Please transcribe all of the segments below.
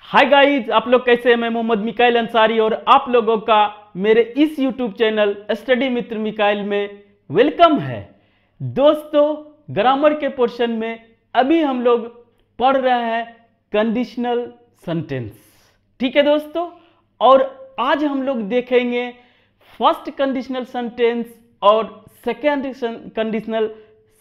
Hi guys, आप लोग कैसे हैं? मैं मोहम्मद मिकाइल अंसारी और आप लोगों का मेरे इस यूट्यूब चैनल स्टडी मित्र मिकाइल में वेलकम है। दोस्तों, ग्रामर के पोर्शन में अभी हम लोग पढ़ रहे हैं कंडीशनल सेंटेंस। ठीक है दोस्तों, और आज हम लोग देखेंगे फर्स्ट कंडीशनल सेंटेंस और सेकेंड कंडीशनल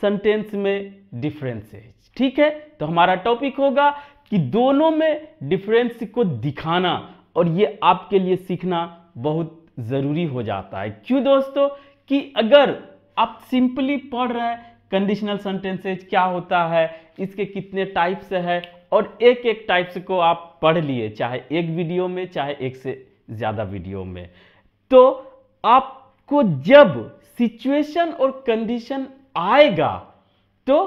सेंटेंस में डिफरेंसेस। ठीक है, तो हमारा टॉपिक होगा कि दोनों में डिफरेंस को दिखाना, और ये आपके लिए सीखना बहुत ज़रूरी हो जाता है। क्यों दोस्तों? कि अगर आप सिंपली पढ़ रहे हैं कंडीशनल सेंटेंसेज क्या होता है, इसके कितने टाइप्स है, और एक एक टाइप्स को आप पढ़ लिए, चाहे एक वीडियो में चाहे एक से ज़्यादा वीडियो में, तो आपको जब सिचुएशन और कंडीशन आएगा तो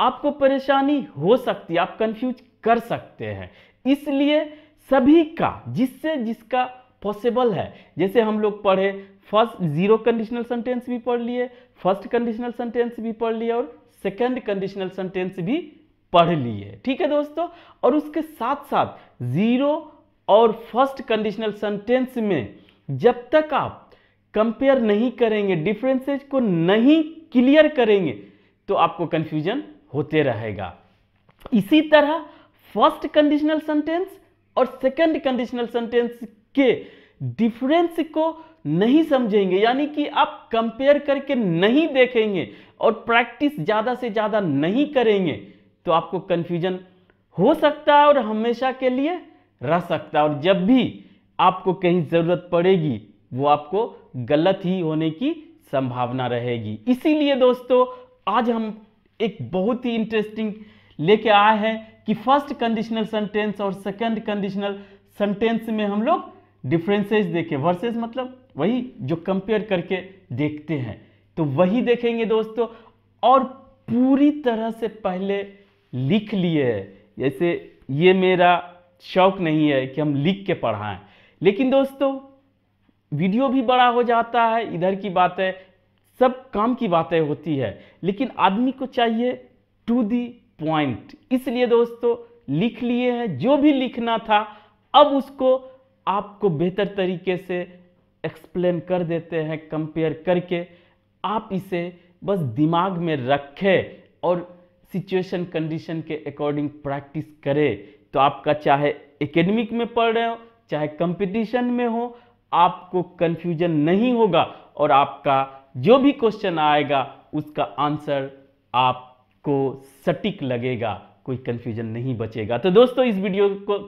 आपको परेशानी हो सकती है, आप कंफ्यूज कर सकते हैं। इसलिए सभी का जिसका पॉसिबल है, जैसे हम लोग पढ़े फर्स्ट जीरो कंडीशनल सेंटेंस भी पढ़ लिए, फर्स्ट कंडीशनल सेंटेंस भी पढ़ लिए और सेकंड कंडीशनल सेंटेंस भी पढ़ लिए। ठीक है दोस्तों, और उसके साथ साथ जीरो और फर्स्ट कंडीशनल सेंटेंस में जब तक आप कंपेयर नहीं करेंगे, डिफरेंसेस को नहीं क्लियर करेंगे, तो आपको कंफ्यूजन होते रहेगा। इसी तरह फर्स्ट कंडीशनल सेंटेंस और सेकंड कंडीशनल सेंटेंस के डिफरेंस को नहीं समझेंगे, यानी कि आप कंपेयर करके नहीं देखेंगे और प्रैक्टिस ज़्यादा से ज़्यादा नहीं करेंगे, तो आपको कंफ्यूजन हो सकता है और हमेशा के लिए रह सकता है, और जब भी आपको कहीं ज़रूरत पड़ेगी वो आपको गलत ही होने की संभावना रहेगी। इसीलिए दोस्तों, आज हम एक बहुत ही इंटरेस्टिंग लेके आए हैं कि फर्स्ट कंडीशनल सेंटेंस और सेकंड कंडीशनल सेंटेंस में हम लोग डिफरेंसेस देखें। वर्सेस मतलब वही जो कंपेयर करके देखते हैं, तो वही देखेंगे दोस्तों। और पूरी तरह से पहले लिख लिए है, जैसे ये मेरा शौक नहीं है कि हम लिख के पढ़ाएं, लेकिन दोस्तों वीडियो भी बड़ा हो जाता है, इधर की बातें सब काम की बातें होती है, लेकिन आदमी को चाहिए टू दी पॉइंट। इसलिए दोस्तों लिख लिए हैं, जो भी लिखना था अब उसको आपको बेहतर तरीके से एक्सप्लेन कर देते हैं कंपेयर करके। आप इसे बस दिमाग में रखें और सिचुएशन कंडीशन के अकॉर्डिंग प्रैक्टिस करें, तो आपका चाहे एकेडमिक में पढ़ रहे हो चाहे कंपटीशन में हो, आपको कंफ्यूजन नहीं होगा और आपका जो भी क्वेश्चन आएगा उसका आंसर आपको सटीक लगेगा, कोई कंफ्यूजन नहीं बचेगा। तो दोस्तों इस वीडियो को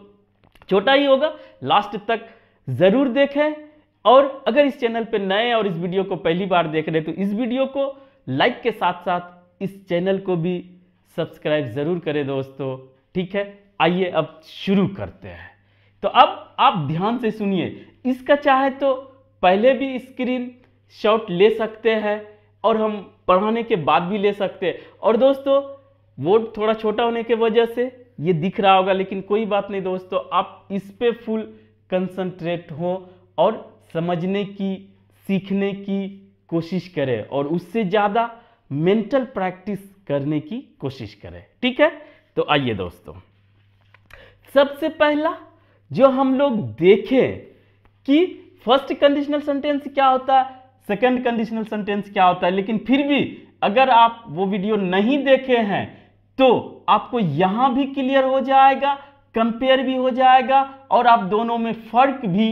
छोटा ही होगा, लास्ट तक जरूर देखें, और अगर इस चैनल पे नए और इस वीडियो को पहली बार देख रहे हैं तो इस वीडियो को लाइक के साथ साथ इस चैनल को भी सब्सक्राइब जरूर करें दोस्तों। ठीक है, आइए अब शुरू करते हैं। तो अब आप ध्यान से सुनिए, इसका चाहे तो पहले भी स्क्रीन शॉट ले सकते हैं और हम पढ़ाने के बाद भी ले सकते हैं। और दोस्तों बोर्ड थोड़ा छोटा होने की वजह से ये दिख रहा होगा, लेकिन कोई बात नहीं दोस्तों, आप इस पे फुल कंसंट्रेट हो और समझने की, सीखने की कोशिश करें, और उससे ज़्यादा मेंटल प्रैक्टिस करने की कोशिश करें। ठीक है, तो आइए दोस्तों, सबसे पहला जो हम लोग देखें कि फर्स्ट कंडीशनल सेंटेंस क्या होता है, सेकंड कंडीशनल सेंटेंस क्या होता है, लेकिन फिर भी अगर आप वो वीडियो नहीं देखे हैं तो आपको यहां भी क्लियर हो जाएगा, कंपेयर भी हो जाएगा, और आप दोनों में फर्क भी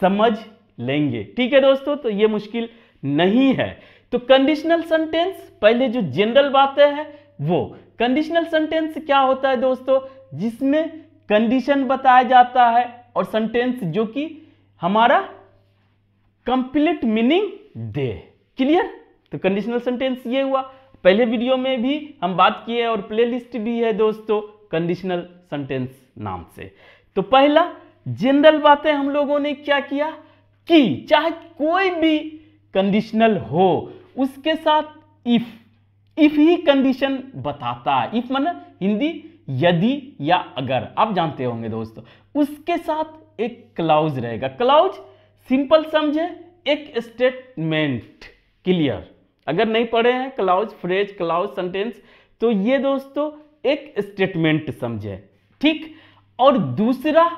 समझ लेंगे। ठीक है दोस्तों, तो ये मुश्किल नहीं है। तो कंडीशनल सेंटेंस, पहले जो जनरल बातें हैं वो, कंडीशनल सेंटेंस क्या होता है दोस्तों, जिसमें कंडीशन बताया जाता है और सेंटेंस जो कि हमारा कंप्लीट मीनिंग दे। क्लियर? तो कंडीशनल सेंटेंस ये हुआ, पहले वीडियो में भी हम बात किए और प्लेलिस्ट भी है दोस्तों कंडीशनल सेंटेंस नाम से। तो पहला जनरल बातें हम लोगों ने क्या किया कि चाहे कोई भी कंडीशनल हो उसके साथ इफ ही कंडीशन बताता है। इफ माने हिंदी यदि या अगर, आप जानते होंगे दोस्तों, उसके साथ एक क्लाउज रहेगा। क्लाउज सिंपल समझे, एक स्टेटमेंट। क्लियर? अगर नहीं पढ़े हैं क्लाउज, फ्रेज, क्लाउज, सेंटेंस, तो ये दोस्तों एक स्टेटमेंट समझे। ठीक, और दूसरा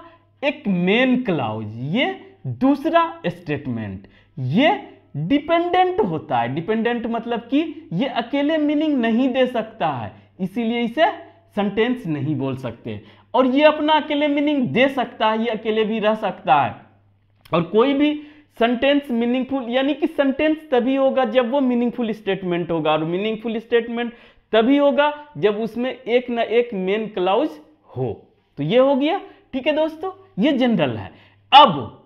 एक मेन क्लाउज, ये दूसरा स्टेटमेंट, ये डिपेंडेंट होता है। डिपेंडेंट मतलब कि ये अकेले मीनिंग नहीं दे सकता है, इसीलिए इसे सेंटेंस नहीं बोल सकते। और ये अपना अकेले मीनिंग दे सकता है, ये अकेले भी रह सकता है। और कोई भी सेंटेंस मीनिंगफुल, यानी कि सेंटेंस तभी होगा जब वो मीनिंगफुल स्टेटमेंट होगा, और मीनिंगफुल स्टेटमेंट तभी होगा जब उसमें एक ना एक मेन क्लाउज हो। तो ये हो गया, ठीक है दोस्तों, ये जनरल है। अब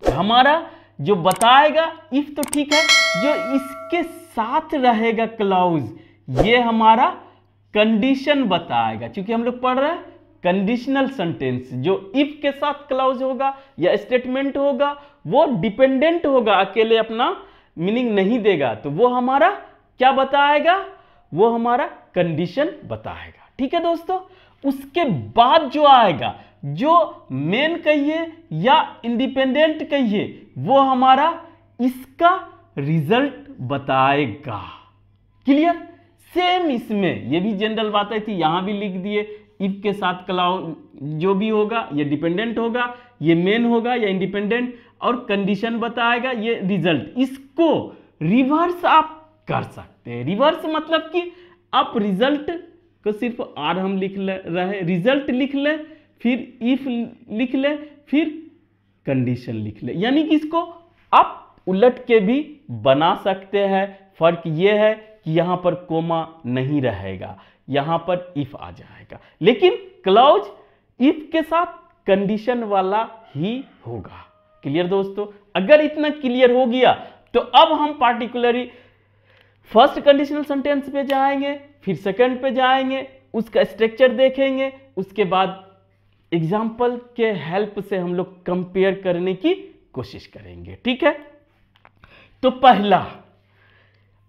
हमारा जो बताएगा इफ तो ठीक है, जो इसके साथ रहेगा क्लाउज, ये हमारा कंडीशन बताएगा। क्योंकि हम लोग पढ़ रहे हैं कंडीशनल सेंटेंस, जो इफ के साथ क्लाउज होगा या स्टेटमेंट होगा वो डिपेंडेंट होगा, अकेले अपना मीनिंग नहीं देगा। तो वो हमारा क्या बताएगा, वो हमारा कंडीशन बताएगा। ठीक है दोस्तों, उसके बाद जो आएगा, जो मेन कहिए या इंडिपेंडेंट कहिए, वो हमारा इसका रिजल्ट बताएगा। क्लियर? सेम इसमें ये भी जनरल बातें थी, यहां भी लिख दिए इफ के साथ क्लाउज जो भी होगा ये डिपेंडेंट होगा, ये मेन होगा या इंडिपेंडेंट, और कंडीशन बताएगा, ये रिजल्ट। इसको रिवर्स आप कर सकते हैं। रिवर्स मतलब कि आप रिजल्ट को सिर्फ आर हम लिख रहे, रिजल्ट लिख ले, फिर इफ लिख ले, फिर कंडीशन लिख ले, यानी कि इसको आप उलट के भी बना सकते हैं। फर्क यह है कि यहां पर कोमा नहीं रहेगा, यहां पर इफ आ जाएगा, लेकिन क्लाउज इफ के साथ कंडीशन वाला ही होगा। क्लियर दोस्तों? अगर इतना क्लियर हो गया तो अब हम पार्टिकुलरली फर्स्ट कंडीशनल सेंटेंस पे जाएंगे, फिर सेकंड पे जाएंगे, उसका स्ट्रक्चर देखेंगे, उसके बाद एग्जाम्पल के हेल्प से हम लोग कंपेयर करने की कोशिश करेंगे। ठीक है, तो पहला,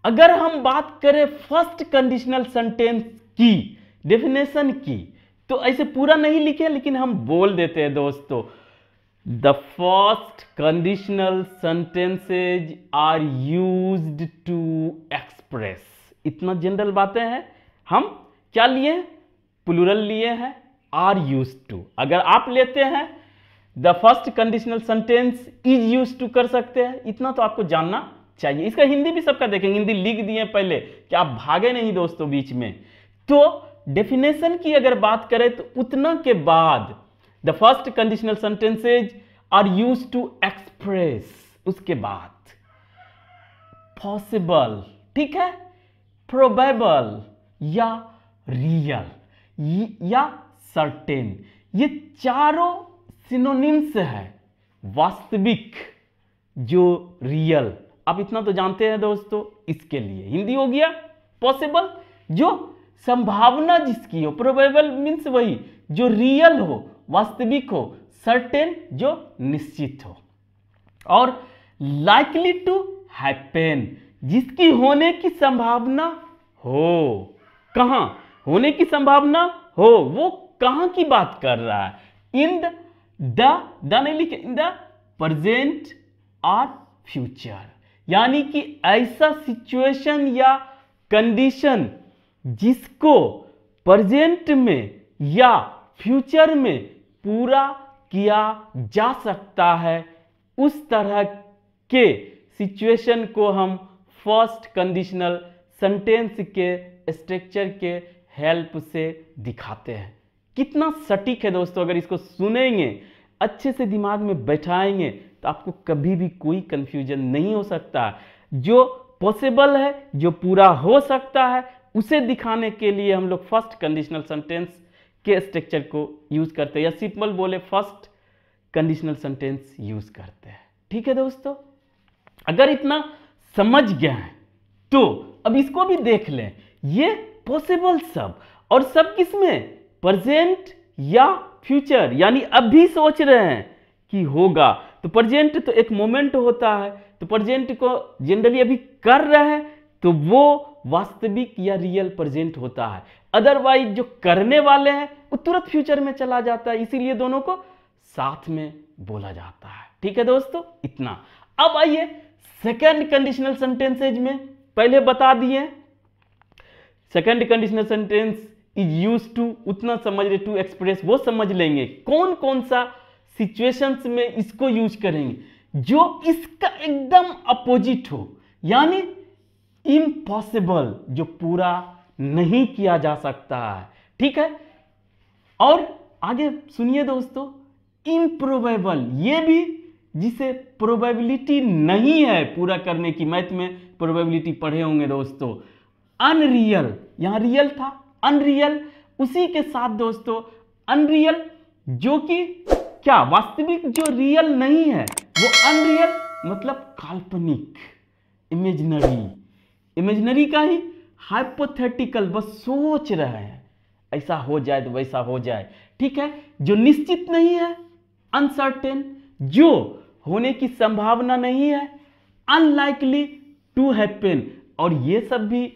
अगर हम बात करें फर्स्ट कंडीशनल सेंटेंस की डेफिनेशन की, तो ऐसे पूरा नहीं लिखे, लेकिन हम बोल देते हैं दोस्तों, the first conditional sentences are used to express. इतना जनरल बातें हैं, हम क्या लिए, प्लूरल लिए हैं, आर यूज्ड टू। अगर आप लेते हैं the first conditional sentence is used to कर सकते हैं, इतना तो आपको जानना चाहिए। इसका हिंदी भी सबका देखेंगे, हिंदी लिख दिए पहले कि आप भागे नहीं दोस्तों बीच में। तो डेफिनेशन की अगर बात करें तो उतना के बाद the first conditional sentences are used to express, उसके बाद पॉसिबल, ठीक है, प्रोबेबल या रियल या सर्टेन, ये चारों सिनोनिम्स है। वास्तविक, जो रियल, आप इतना तो जानते हैं दोस्तों, इसके लिए हिंदी हो गया। पॉसिबल, जो संभावना जिसकी हो, प्रोबेबल मीन्स वही जो रियल हो, वास्तविक हो, सर्टेन जो निश्चित हो, और लाइकली टू हैपन, जिसकी होने की संभावना हो। कहां होने की संभावना हो, वो कहां की बात कर रहा है, इन द नहीं लिखे, इन द प्रेजेंट और फ्यूचर, यानी कि ऐसा सिचुएशन या कंडीशन जिसको प्रेजेंट में या फ्यूचर में पूरा किया जा सकता है, उस तरह के सिचुएशन को हम फर्स्ट कंडीशनल सेंटेंस के स्ट्रक्चर के हेल्प से दिखाते हैं। कितना सटीक है दोस्तों, अगर इसको सुनेंगे, अच्छे से दिमाग में बैठाएंगे, तो आपको कभी भी कोई कंफ्यूजन नहीं हो सकता। जो पॉसिबल है, जो पूरा हो सकता है, उसे दिखाने के लिए हम लोग फर्स्ट कंडीशनल सेंटेंस के स्ट्रक्चर को यूज करते हैं, या सिंपल बोले फर्स्ट कंडीशनल सेंटेंस यूज करते हैं। ठीक है दोस्तों, अगर इतना समझ गए हैं तो अब इसको भी देख लें। ये पॉसिबल सब, और सब किसमें, प्रेजेंट या फ्यूचर, यानी अभी सोच रहे हैं कि होगा। तो प्रेजेंट तो एक मोमेंट होता है, तो प्रेजेंट को जनरली अभी कर रहे हैं, तो वो वास्तविक या रियल प्रेजेंट होता है। अदरवाइज जो करने वाले हैं वो तुरंत फ्यूचर में चला जाता है, इसीलिए दोनों को साथ में बोला जाता है। ठीक है दोस्तों, इतना। अब आइए सेकंड कंडीशनल सेंटेंसेज में, पहले बता दिए second conditional sentence is use to, उतना समझ रहे, टू एक्सप्रेस वो समझ लेंगे। कौन कौन सा सिचुएशंस में इसको यूज करेंगे जो इसका एकदम अपोजिट हो, यानी इम्पॉसिबल, जो पूरा नहीं किया जा सकता है। ठीक है, और आगे सुनिए दोस्तों, इम्प्रोबेबल, ये भी जिसे प्रोबेबिलिटी नहीं है पूरा करने की, मैथ में प्रोबेबिलिटी पढ़े होंगे दोस्तों। अनरियल, यहां रियल था, अनरियल, उसी के साथ दोस्तों अनरियल, जो कि क्या वास्तविक जो रियल नहीं है वो अनरियल, मतलब काल्पनिक, इमेजिनरी, इमेजिनरी का ही हाइपोथेटिकल, बस सोच रहे हैं ऐसा हो जाए तो वैसा हो जाए। ठीक है, जो निश्चित नहीं है, अनसर्टेन, जो होने की संभावना नहीं है, अनलाइकली टू हैपन, और ये सब भी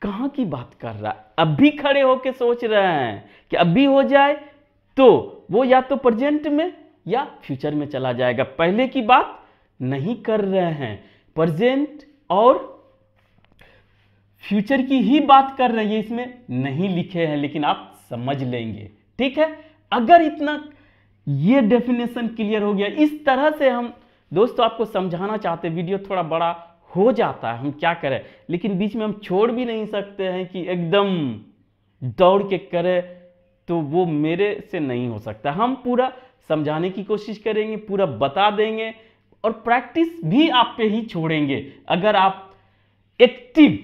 कहां की बात कर रहा है, अभी खड़े होके सोच रहे हैं कि अभी हो जाए तो वो या तो प्रेजेंट में या फ्यूचर में चला जाएगा। पहले की बात नहीं कर रहे हैं, प्रेजेंट और फ्यूचर की ही बात कर रहे हैं, इसमें नहीं लिखे हैं लेकिन आप समझ लेंगे। ठीक है, अगर इतना ये डेफिनेशन क्लियर हो गया, इस तरह से हम दोस्तों आपको समझाना चाहते हैं। वीडियो थोड़ा बड़ा हो जाता है, हम क्या करें, लेकिन बीच में हम छोड़ भी नहीं सकते हैं कि एकदम दौड़ के करें, तो वो मेरे से नहीं हो सकता। हम पूरा समझाने की कोशिश करेंगे, पूरा बता देंगे, और प्रैक्टिस भी आप पे ही छोड़ेंगे। अगर आप एक्टिव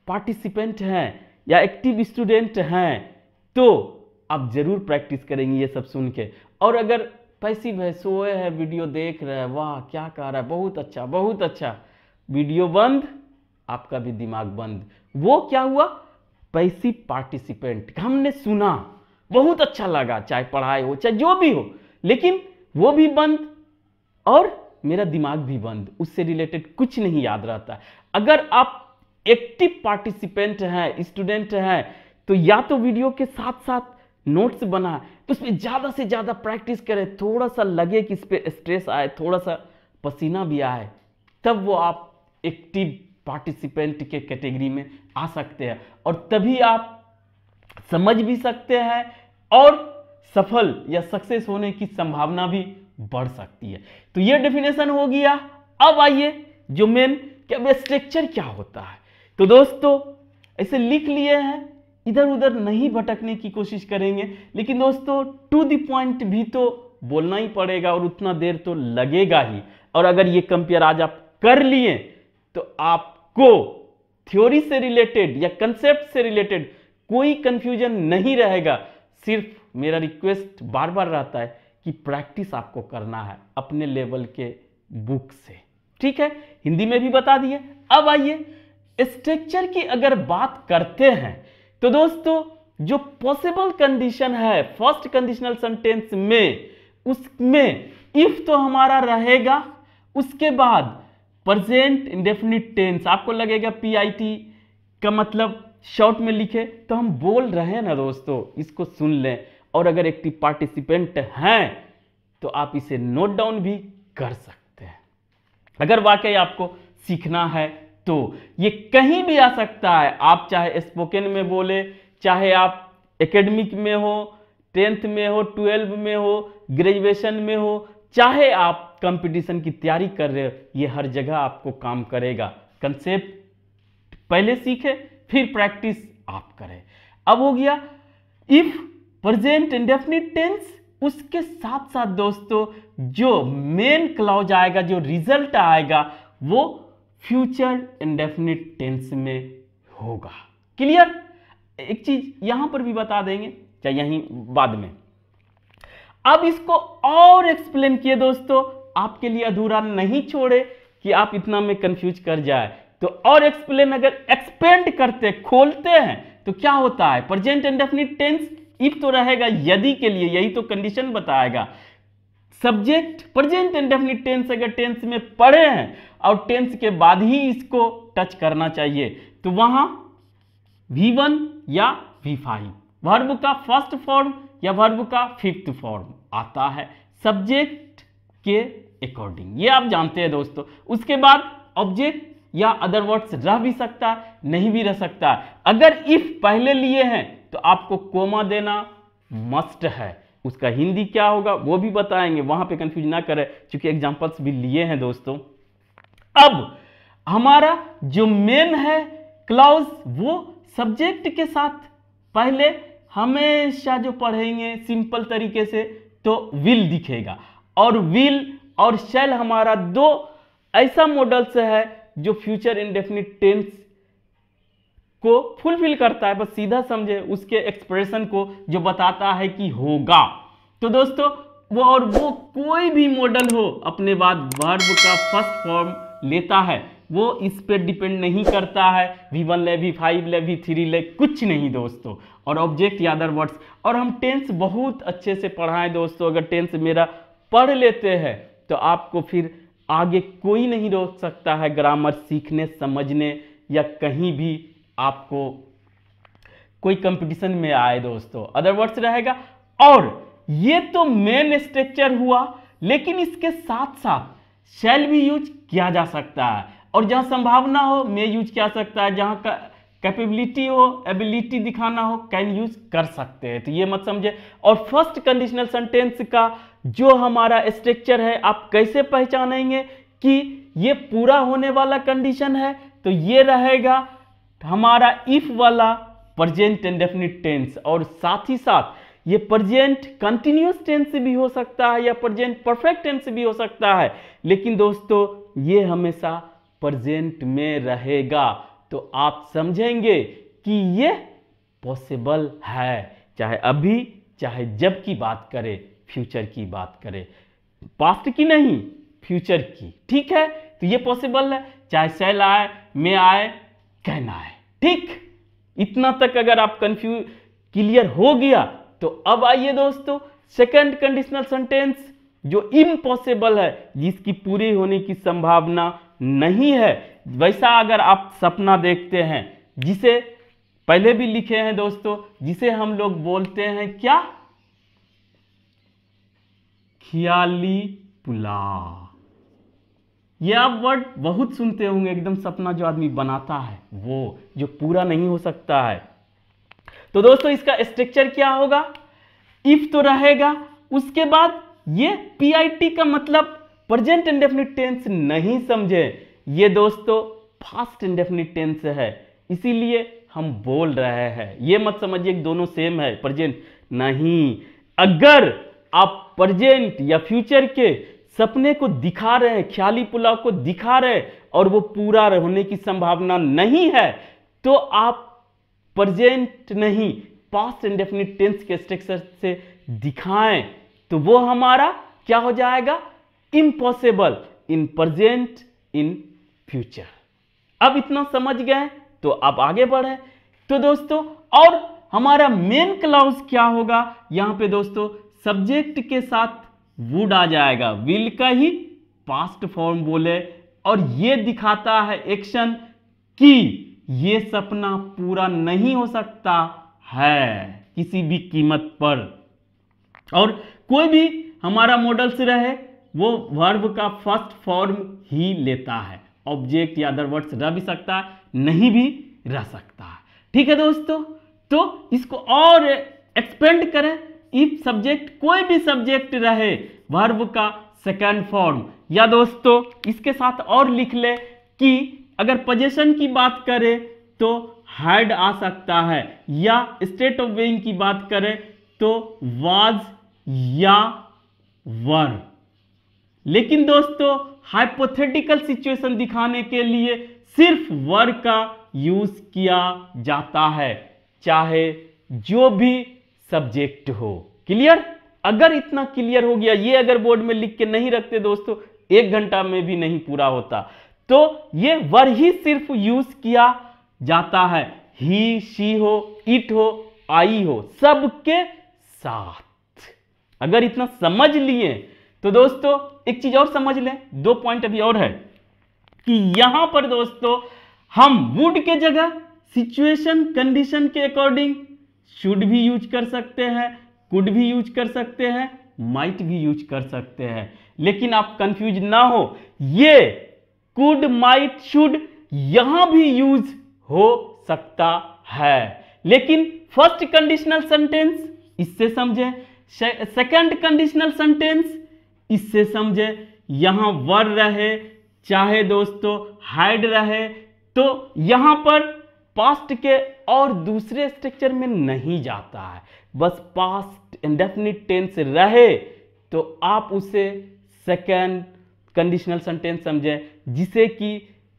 पार्टिसिपेंट हैं या एक्टिव स्टूडेंट हैं तो आप जरूर प्रैक्टिस करेंगे ये सब सुन के। और अगर पैसिव है, सोए है, वीडियो देख रहे हैं, वाह क्या कह रहा है, बहुत अच्छा बहुत अच्छा, वीडियो बंद, आपका भी दिमाग बंद। वो क्या हुआ, पैसिव पार्टिसिपेंट, हमने सुना, बहुत अच्छा लगा, चाहे पढ़ाई हो चाहे जो भी हो, लेकिन वो भी बंद और मेरा दिमाग भी बंद, उससे रिलेटेड कुछ नहीं याद रहता। अगर आप एक्टिव पार्टिसिपेंट हैं, स्टूडेंट हैं, तो या तो वीडियो के साथ साथ नोट्स बना, तो उसमें ज़्यादा से ज़्यादा प्रैक्टिस करें, थोड़ा सा लगे कि इस पर स्ट्रेस आए, थोड़ा सा पसीना भी आए, तब वो आप एक्टिव पार्टिसिपेंट के कैटेगरी में आ सकते हैं, और तभी आप समझ भी सकते हैं और सफल या सक्सेस होने की संभावना भी बढ़ सकती है। तो ये डेफिनेशन हो गया। अब आइए जो मेन क्या स्ट्रक्चर क्या होता है। तो दोस्तों ऐसे लिख लिए हैं, इधर उधर नहीं भटकने की कोशिश करेंगे, लेकिन दोस्तों टू द पॉइंट भी तो बोलना ही पड़ेगा और उतना देर तो लगेगा ही। और अगर ये कंपेयर आज आप कर लिए तो आपको थ्योरी से रिलेटेड या कंसेप्ट से रिलेटेड कोई कंफ्यूजन नहीं रहेगा। सिर्फ मेरा रिक्वेस्ट बार बार रहता है कि प्रैक्टिस आपको करना है अपने लेवल के बुक से। ठीक है, हिंदी में भी बता दिए। अब आइए स्ट्रक्चर की अगर बात करते हैं तो दोस्तों जो पॉसिबल कंडीशन है फर्स्ट कंडीशनल सेंटेंस में, उसमें इफ तो हमारा रहेगा, उसके बाद प्रेजेंट इंडेफिनिट टेंस, आपको लगेगा पीआईटी का मतलब शॉर्ट में लिखे, तो हम बोल रहे हैं ना दोस्तों, इसको सुन लें। और अगर एक्टिव पार्टिसिपेंट हैं तो आप इसे नोट डाउन भी कर सकते हैं। अगर वाकई आपको सीखना है तो ये कहीं भी आ सकता है, आप चाहे स्पोकन में बोले, चाहे आप एकेडमिक में हो, 10th में हो, 12 में हो, ग्रेजुएशन में हो, चाहे आप कंपटीशन की तैयारी कर रहे हो, ये हर जगह आपको काम करेगा। कंसेप्ट पहले सीखे फिर प्रैक्टिस आप करें। अब हो गया इफ प्रेजेंट इंडेफिनिट टेंस, उसके साथ साथ दोस्तों जो मेन क्लॉज आएगा, जो रिजल्ट आएगा, वो फ्यूचर इंडेफिनिट टेंस में होगा। क्लियर? एक चीज यहां पर भी बता देंगे, चाहे यहीं बाद में। अब इसको और एक्सप्लेन किए दोस्तों, आपके लिए अधूरा नहीं छोड़े कि आप इतना में कंफ्यूज कर जाए, तो और एक्सप्लेन अगर एक्सपेंड करते, खोलते हैं, तो क्या होता है, प्रेजेंट इंडेफिनिट टेंस इफ तो रहेगा यदि के लिए, यही तो कंडीशन बताएगा। सब्जेक्ट प्रेजेंट इंडेफिनिट टेंस अगर टेंस में पढ़े हैं और टेंस के बाद ही इसको टच करना चाहिए, तो वहां V1 या V5, वर्ब का फर्स्ट फॉर्म या वर्ब का फिफ्थ फॉर्म आता है सब्जेक्ट के अकॉर्डिंग, ये आप जानते हैं दोस्तों। उसके बाद ऑब्जेक्ट या अदर वर्ड्स रह भी सकता है, नहीं भी रह सकता है। अगर इफ पहले लिए हैं तो आपको कोमा देना मस्ट है। उसका हिंदी क्या होगा वो भी बताएंगे, वहां पे कंफ्यूज ना करें क्योंकि एग्जांपल्स भी लिए हैं दोस्तों। अब हमारा जो मेन है क्लॉज, वो सब्जेक्ट के साथ पहले हमेशा जो पढ़ेंगे सिंपल तरीके से तो विल दिखेगा, और विल और शैल हमारा दो ऐसा मॉडल्स है जो फ्यूचर इंडेफिनिट टेंस को फुलफिल करता है। बस सीधा समझे उसके एक्सप्रेशन को जो बताता है कि होगा। तो दोस्तों वो कोई भी मॉडल हो अपने बाद वर्ब का फर्स्ट फॉर्म लेता है, वो इस पे डिपेंड नहीं करता है V1 ले, V5 ले, V3 ले, कुछ नहीं दोस्तों। और ऑब्जेक्ट या अदर वर्ड्स, और हम टेंस बहुत अच्छे से पढ़ाएं दोस्तों। अगर टेंस मेरा पढ़ लेते हैं तो आपको फिर आगे कोई नहीं रोक सकता है ग्रामर सीखने समझने, या कहीं भी आपको कोई कंपटीशन में आए दोस्तों। अदर वर्ड्स रहेगा। और ये तो मेन स्ट्रक्चर हुआ, लेकिन इसके साथ साथ शैल भी यूज किया जा सकता है, और जहां संभावना हो मे यूज किया सकता है, जहां कैपेबिलिटी हो एबिलिटी दिखाना हो कैन यूज कर सकते हैं। तो ये मत समझे। और फर्स्ट कंडीशनल सेंटेंस का जो हमारा स्ट्रक्चर है आप कैसे पहचानेंगे कि ये पूरा होने वाला कंडीशन है, तो ये रहेगा हमारा इफ वाला प्रेजेंट इंडेफिनिट टेंस, और साथ ही साथ ये प्रेजेंट कंटिन्यूअस टेंस भी हो सकता है या प्रेजेंट परफेक्ट टेंस भी हो सकता है, लेकिन दोस्तों ये हमेशा प्रेजेंट में रहेगा। तो आप समझेंगे कि ये पॉसिबल है, चाहे अभी चाहे जब की बात करें, फ्यूचर की बात करें, पास्ट की नहीं फ्यूचर की। ठीक है, तो ये पॉसिबल है, चाहे शैल आए मे आए कैन आए। ठीक, इतना तक अगर आप कंफ्यूज क्लियर हो गया तो अब आइए दोस्तों सेकंड कंडीशनल सेंटेंस जो इम्पॉसिबल है, जिसकी पूरी होने की संभावना नहीं है। वैसा अगर आप सपना देखते हैं, जिसे पहले भी लिखे हैं दोस्तों, जिसे हम लोग बोलते हैं क्या, ख्याली पुलाव। ये आप वर्ड बहुत सुनते होंगे, एकदम सपना जो आदमी बनाता है वो, जो पूरा नहीं हो सकता है। तो दोस्तों इसका स्ट्रक्चर क्या होगा, इफ तो रहेगा, उसके बाद ये पीआईटी का मतलब प्रेजेंट इंडेफिनिट टेंस नहीं समझे, ये दोस्तों पास्ट इंडेफिनिट टेंस है, इसीलिए हम बोल रहे हैं। ये मत समझिए कि दोनों सेम है, प्रेजेंट नहीं। अगर आप प्रेजेंट या फ्यूचर के सपने को दिखा रहे हैं, ख्याली पुलाव को दिखा रहे हैं, और वो पूरा होने की संभावना नहीं है, तो आप प्रेजेंट नहीं पास्ट इंडेफिनिट टेंस के स्ट्रक्चर से दिखाएं, तो वो हमारा क्या हो जाएगा, impossible in present in future. अब इतना समझ गए तो आप आगे बढ़े। तो दोस्तों और हमारा मेन क्लॉज क्या होगा, यहां पे दोस्तों सब्जेक्ट के साथ वुड आ जाएगा, विल का ही पास्ट फॉर्म बोले, और ये दिखाता है एक्शन कि ये सपना पूरा नहीं हो सकता है किसी भी कीमत पर। और कोई भी हमारा मॉडल से रहे वो वर्ब का फर्स्ट फॉर्म ही लेता है, ऑब्जेक्ट या अदर वर्ड्स रह भी सकता है, नहीं भी रह सकता है। ठीक है दोस्तों, तो इसको और एक्सपेंड करें, इफ सब्जेक्ट कोई भी सब्जेक्ट रहे वर्ब का सेकंड फॉर्म, या दोस्तों इसके साथ और लिख ले कि अगर पोजीशन की बात करें तो हैड आ सकता है, या स्टेट ऑफ बीइंग की बात करें तो वाज या वर। लेकिन दोस्तों हाइपोथेटिकल सिचुएशन दिखाने के लिए सिर्फ वर का यूज किया जाता है, चाहे जो भी सब्जेक्ट हो। क्लियर? अगर इतना क्लियर हो गया, ये अगर बोर्ड में लिख के नहीं रखते दोस्तों 1 घंटा में भी नहीं पूरा होता। तो ये वर ही सिर्फ यूज किया जाता है, ही शी हो इट हो आई हो सबके साथ। अगर इतना समझ लिए तो दोस्तों एक चीज और समझ लें, 2 पॉइंट अभी और है कि यहां पर दोस्तों हम वुड के जगह सिचुएशन कंडीशन के अकॉर्डिंग शुड भी यूज कर सकते हैं, कुड भी यूज कर सकते हैं, माइट भी यूज कर सकते हैं। लेकिन आप कंफ्यूज ना हो, ये कुड माइट शुड यहां भी यूज हो सकता है, लेकिन फर्स्ट कंडीशनल सेंटेंस इससे समझे, सेकंड कंडीशनल सेंटेंस इससे समझे, यहां वर रहे चाहे दोस्तों हाइड रहे तो यहां पर पास्ट के और दूसरे स्ट्रक्चर में नहीं जाता है, बस पास्ट इंडेफिनिट टेंस रहे तो आप उसे सेकंड कंडीशनल सेंटेंस समझे, जिसे कि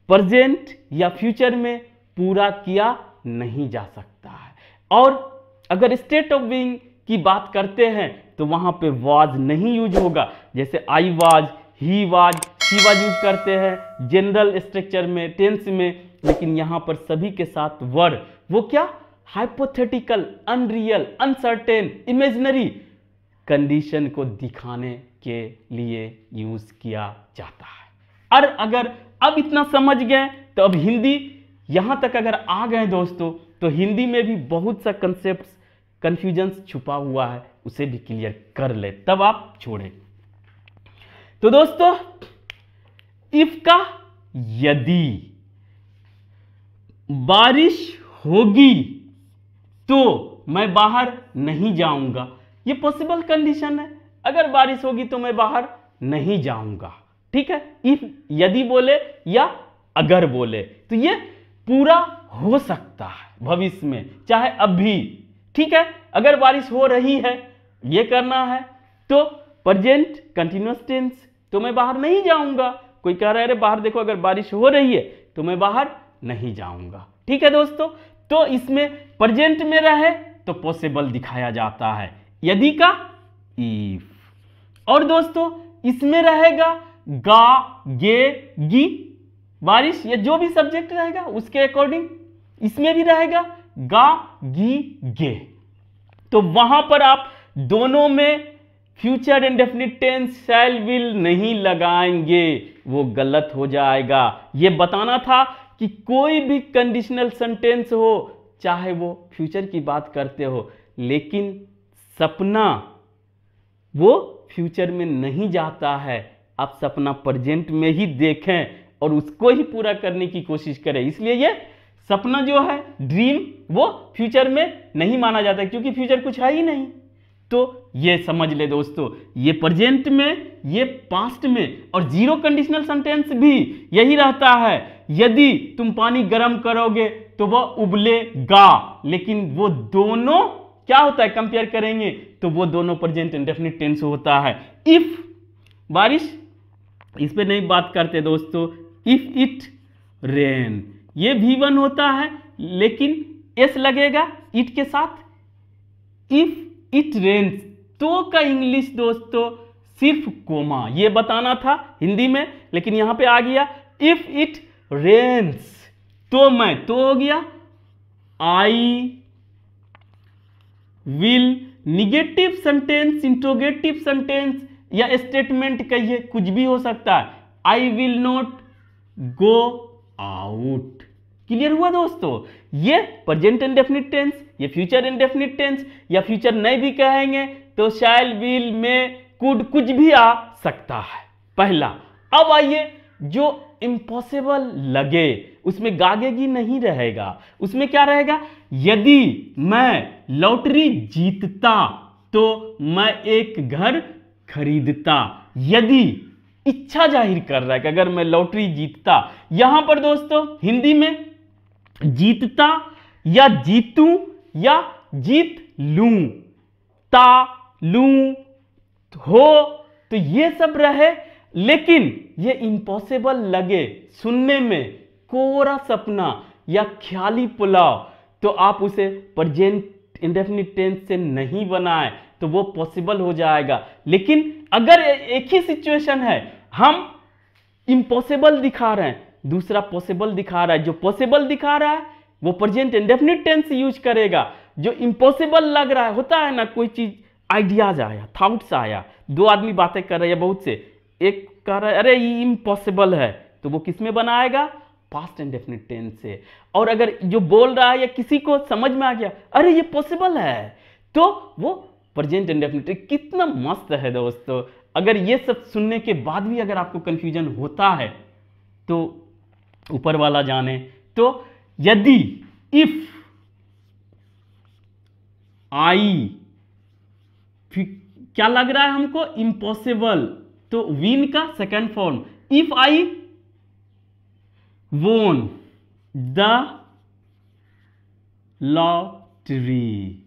प्रेजेंट या फ्यूचर में पूरा किया नहीं जा सकता है। और अगर स्टेट ऑफ बीइंग की बात करते हैं तो वहां पे वाज नहीं यूज होगा, जैसे I was, he was, she was use करते हैं जनरल स्ट्रक्चर में, टेंस में, लेकिन यहां पर सभी के साथ वर, वो क्या, hypothetical, unreal, uncertain, imaginary condition को दिखाने के लिए यूज किया जाता है। और अगर अब इतना समझ गए तो अब हिंदी यहां तक अगर आ गए दोस्तों तो हिंदी में भी बहुत सा कंसेप्ट कंफ्यूजन छुपा हुआ है, उसे भी क्लियर कर ले तब आप छोड़ें। तो दोस्तों इफ का यदि बारिश होगी तो मैं बाहर नहीं जाऊंगा, ये पॉसिबल कंडीशन है, अगर बारिश होगी तो मैं बाहर नहीं जाऊंगा, ठीक है। इफ यदि बोले या अगर बोले तो ये पूरा हो सकता है भविष्य में, चाहे अभी, ठीक है। अगर बारिश हो रही है, ये करना है तो प्रेजेंट कंटिन्यूअस टेंस, तो मैं बाहर नहीं जाऊंगा। कोई कह रहा है अरे बाहर देखो अगर बारिश हो रही है तो मैं बाहर नहीं जाऊंगा, ठीक है दोस्तों। तो इसमें प्रेजेंट में रहे तो पॉसिबल दिखाया जाता है, यदि का इफ। और दोस्तों इसमें रहेगा गा, गे, गी, बारिश, या जो भी सब्जेक्ट रहेगा उसके अकॉर्डिंग इसमें भी रहेगा गा, गी, गे। तो वहां पर आप दोनों में future indefinite tense shall will नहीं लगाएंगे, वो गलत हो जाएगा। ये बताना था कि कोई भी कंडीशनल सेंटेंस हो, चाहे वो फ्यूचर की बात करते हो, लेकिन सपना वो फ्यूचर में नहीं जाता है, आप सपना प्रेजेंट में ही देखें और उसको ही पूरा करने की कोशिश करें। इसलिए ये सपना जो है, ड्रीम, वो फ्यूचर में नहीं माना जाता है क्योंकि फ्यूचर कुछ है ही नहीं। तो ये समझ ले दोस्तों, ये प्रेजेंट में, ये पास्ट में, और जीरो कंडीशनल सेंटेंस भी यही रहता है, यदि तुम पानी गर्म करोगे तो वह उबलेगा, लेकिन वो दोनों क्या होता है कंपेयर करेंगे तो वो दोनों प्रेजेंट इंडेफिनिट टेंस होता है। इफ बारिश, इस पे नहीं बात करते दोस्तों। इफ इट रेन, ये V1 होता है लेकिन एस लगेगा इट के साथ। इफ इट रेन्स, तो का इंग्लिश दोस्तों सिर्फ कोमा, ये बताना था हिंदी में, लेकिन यहां पे आ गया इफ इट रेन्स, तो मैं, तो हो गया I will, negative sentence, interrogative sentence या स्टेटमेंट कहिए, कुछ भी हो सकता है। I will not go out, clear हुआ दोस्तों। ये प्रेजेंट इंडेफिनिट टेंस, ये फ्यूचर इंडेफिनिट टेंस, या फ्यूचर नहीं भी कहेंगे तो शैल, विल, में, कुड, कुछ भी आ सकता है, पहला। अब आइए जो इम्पॉसिबल लगे उसमें गागेगी नहीं रहेगा, उसमें क्या रहेगा, यदि मैं लॉटरी जीतता तो मैं एक घर खरीदता। यदि इच्छा जाहिर कर रहा है कि अगर मैं लॉटरी जीतता, यहां पर दोस्तों हिंदी में जीतता या जीतूं या जीत लूं, ता, लूं, हो, तो ये सब रहे, लेकिन ये इम्पॉसिबल लगे सुनने में, कोरा सपना या ख्याली पुलाव, तो आप उसे प्रेजेंट इंडेफिनिट टेंस से नहीं बनाए तो वो पॉसिबल हो जाएगा। लेकिन अगर एक ही सिचुएशन है, हम इम्पॉसिबल दिखा रहे हैं, दूसरा पॉसिबल दिखा रहा है, जो पॉसिबल दिखा रहा है वो प्रेजेंट इंडेफिनिट टेंस यूज करेगा, जो इम्पॉसिबल लग रहा है, होता है ना कोई चीज, आइडियाज आया, थॉट्स आया, दो आदमी बातें कर रहे हैं बहुत से, एक कह रहा है अरे ये इम्पॉसिबल है, तो वो किस में बनाएगा, पास्ट इंडेफिनिट टेंस से। और अगर जो बोल रहा है या किसी को समझ में आ गया अरे ये पॉसिबल है, तो वो प्रेजेंट इंडेफिनिट। कितना मस्त है दोस्तों। अगर ये सब सुनने के बाद भी अगर आपको कंफ्यूजन होता है तो ऊपर वाला जाने। तो यदि, इफ आई, क्या लग रहा है हमको? इम्पॉसिबल, तो विन का second form, if I won the lottery.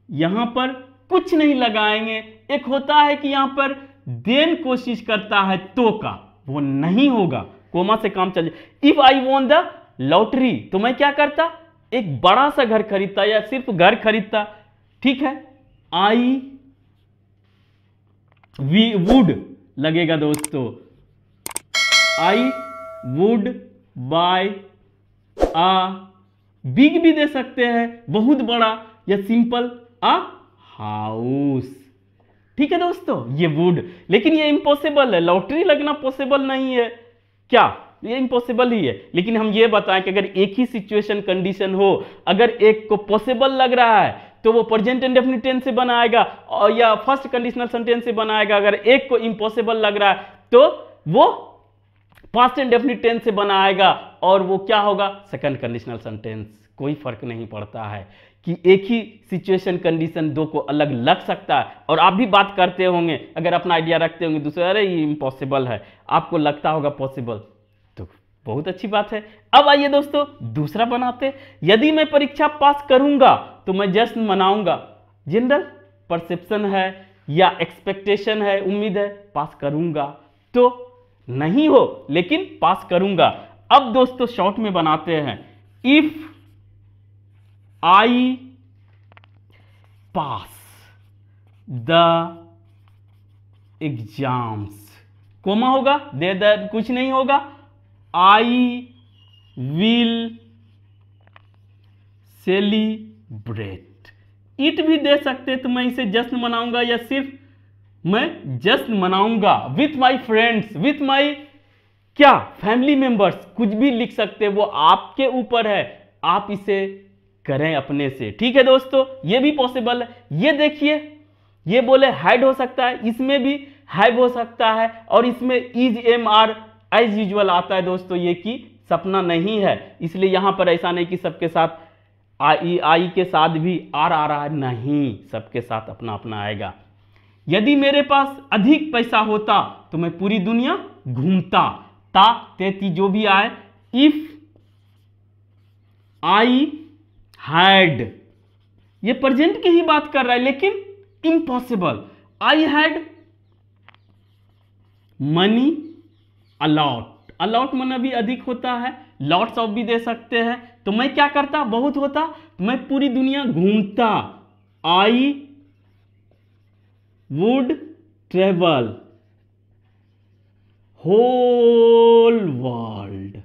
यहां पर कुछ नहीं लगाएंगे। एक होता है कि यहां पर देन कोशिश करता है तो का, वो नहीं होगा, कोमा से काम चल जाए। If I won the lottery, तो मैं क्या करता? एक बड़ा सा घर खरीदता या सिर्फ घर खरीदता, ठीक है। आई वी वुड लगेगा दोस्तों, I would buy a, big भी दे सकते हैं, बहुत बड़ा, या सिंपल आ हाउस, ठीक है दोस्तों, ये वुड। लेकिन ये इम्पॉसिबल है, लॉटरी लगना पॉसिबल नहीं है, क्या ये इम्पॉसिबल ही है। लेकिन हम ये बताएं कि अगर एक ही सिचुएशन कंडीशन हो, अगर एक को पॉसिबल लग रहा है तो वो प्रेजेंट इंडेफिनिट टेंस से बनाएगा और या फर्स्ट कंडीशनल सेंटेंस से बनाएगा। अगर एक को इम्पॉसिबल लग रहा है तो वो पास्ट इंडेफिनिट टेंस से बनाएगा और वो क्या होगा? Second conditional sentence. कोई फर्क नहीं पड़ता है कि एक ही सिचुएशन कंडीशन दो को अलग लग सकता है। और आप भी बात करते होंगे, अगर अपना आइडिया रखते होंगे दूसरे, अरे ये इम्पॉसिबल है, आपको लगता होगा पॉसिबल, तो बहुत अच्छी बात है। अब आइए दोस्तों दूसरा बनाते। यदि मैं परीक्षा पास करूंगा तो मैं जश्न मनाऊंगा। जनरल परसेप्शन है या एक्सपेक्टेशन है, उम्मीद है, पास करूंगा तो नहीं हो, लेकिन पास करूंगा। अब दोस्तों शॉर्ट में बनाते हैं, if I pass the exams, comma होगा, दे द कुछ नहीं होगा, आई विल सेलिब्रेट। इट भी दे सकते तो मैं इसे जश्न मनाऊंगा या सिर्फ मैं जश्न मनाऊंगा with my friends, with my क्या फैमिली मेंबर्स, कुछ भी लिख सकते, वो आपके ऊपर है, आप इसे करें अपने से, ठीक है दोस्तों। ये भी पॉसिबल है। ये देखिए, ये बोले हैड हो सकता है, इसमें भी हैव हो सकता है, और इसमें is am are as usual आता है दोस्तों, ये कि सपना नहीं है, इसलिए यहां पर ऐसा नहीं कि सबके साथ आई के साथ भी आर आ रहा है, नहीं, सबके साथ अपना अपना आएगा। यदि मेरे पास अधिक पैसा होता तो मैं पूरी दुनिया घूमता, ता तेती जो भी आए। इफ आई हैड, ये प्रेजेंट की ही बात कर रहा है लेकिन impossible. I had money a lot, a lot मना भी अधिक होता है, लॉट्स ऑफ भी दे सकते हैं, तो मैं क्या करता? बहुत होता तो मैं पूरी दुनिया घूमता। I would travel whole world,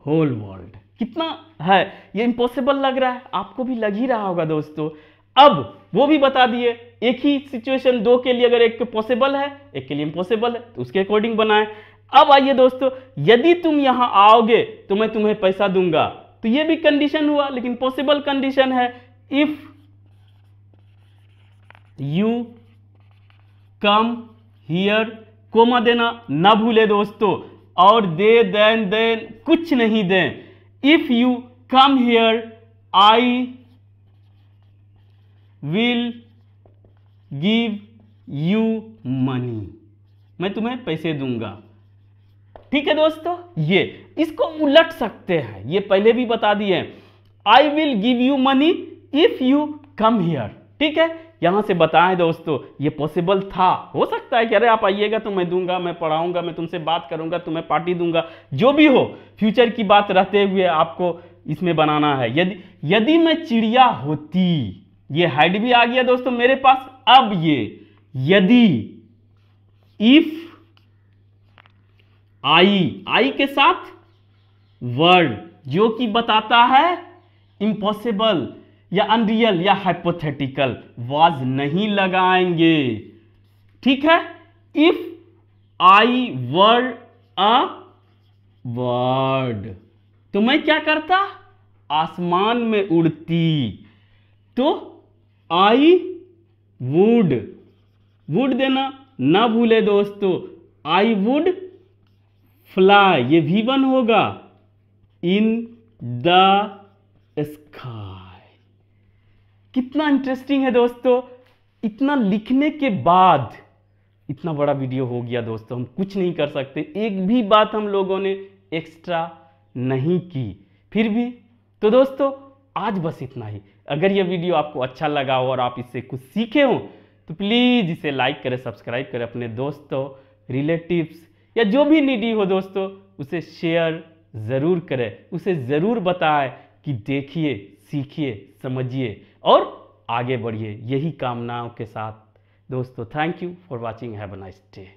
whole world. कितना है ये इम्पॉसिबल लग रहा है, आपको भी लग ही रहा होगा दोस्तों। अब वो भी बता दिए, एक ही सिचुएशन दो के लिए अगर एक पॉसिबल है एक के लिए इम्पॉसिबल है तो उसके अकॉर्डिंग बनाएं। अब आइए दोस्तों, यदि तुम यहां आओगे तो मैं तुम्हें पैसा दूंगा, तो ये भी कंडीशन हुआ लेकिन पॉसिबल कंडीशन है। If you come here, comma देना ना भूले दोस्तों, और दे देन देन कुछ नहीं दें। If you come here I will give you money, मैं तुम्हें पैसे दूंगा, ठीक है दोस्तों। ये इसको उलट सकते हैं, ये पहले भी बता दिए, I will give you money if you come here, ठीक है। यहां से बताएं दोस्तों, ये पॉसिबल था, हो सकता है कि अरे आप आइएगा तो मैं दूंगा, मैं पढ़ाऊंगा, मैं तुमसे बात करूंगा, तुम्हें पार्टी दूंगा, जो भी हो, फ्यूचर की बात रहते हुए आपको इसमें बनाना है। यदि मैं चिड़िया होती, ये हैड भी आ गया दोस्तों मेरे पास। अब ये यदि, इफ आई के साथ वर्ड जो कि बताता है इम्पॉसिबल या अनरियल या हाइपोथेटिकल, वाज नहीं लगाएंगे, ठीक है। If I were a bird, तो मैं क्या करता? आसमान में उड़ती, तो आई वुड, वुड देना ना भूले दोस्तों, आई वुड फ्लाई, ये V1 होगा, इन द स्काई। कितना इंटरेस्टिंग है दोस्तों। इतना लिखने के बाद इतना बड़ा वीडियो हो गया दोस्तों, हम कुछ नहीं कर सकते, एक भी बात हम लोगों ने एक्स्ट्रा नहीं की फिर भी। तो दोस्तों आज बस इतना ही। अगर यह वीडियो आपको अच्छा लगा हो और आप इससे कुछ सीखे हो तो प्लीज़ इसे लाइक करें, सब्सक्राइब करें, अपने दोस्तों, रिलेटिव्स या जो भी नीडी हो दोस्तों उसे शेयर ज़रूर करें, उसे ज़रूर बताएं कि देखिए, सीखिए, समझिए और आगे बढ़िए। यही कामनाओं के साथ दोस्तों, thank you for watching, have a nice day.